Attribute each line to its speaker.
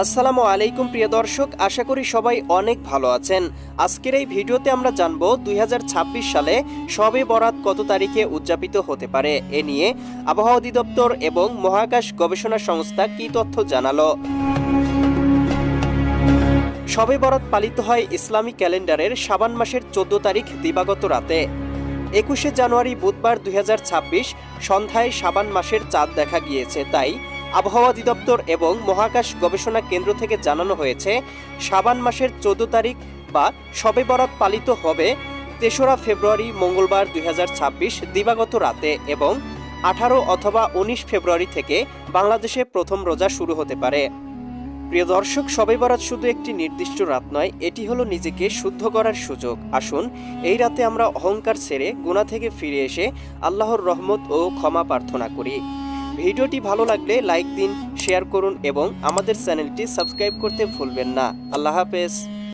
Speaker 1: আসসালামু আলাইকুম প্রিয় দর্শক, আশা করি সবাই অনেক ভালো আছেন। আজকের এই ভিডিওতে আমরা জানব 2026 সালে শবে বরাত কত তারিখে উদযাপিত হতে পারে। এ নিয়ে আবহাওয়া অধিদপ্তর এবং মহাকাশ গবেষণা সংস্থা কি তথ্য জানালো। শবে বরাত পালিত হয় ইসলামী ক্যালেন্ডারের শাবান মাসের 14 তারিখ দিবাগত রাতে। 21শে জানুয়ারি বুধবার 2026 সন্ধ্যায় শাবান মাসের চাঁদ দেখা গিয়েছে। তাই আবহাওয়া অধিদপ্তর এবং মহাকাশ গবেষণা কেন্দ্র থেকে জানানো হয়েছে শাবান মাসের 14 তারিখ বা শবে বরাত পালিত হবে 3রা ফেব্রুয়ারি মঙ্গলবার 2026 দিবাগত রাতে এবং 18 অথবা 19 ফেব্রুয়ারি থেকে বাংলাদেশে প্রথম রোজা শুরু হতে পারে। প্রিয় দর্শক, শবে বরাত শুধু একটি নির্দিষ্ট রাত নয়, এটি হলো নিজেকে শুদ্ধ করার সুযোগ। আসুন এই রাতে আমরা অহংকার ছেড়ে গুনাহ থেকে ফিরে এসে আল্লাহর রহমত ও ক্ষমা প্রার্থনা করি। ভিডিওটি ভালো লাগলে লাইক দিন, শেয়ার করুন এবং আমাদের চ্যানেলটি সাবস্ক্রাইব করতে ভুলবেন না। আল্লাহ হাফেজ।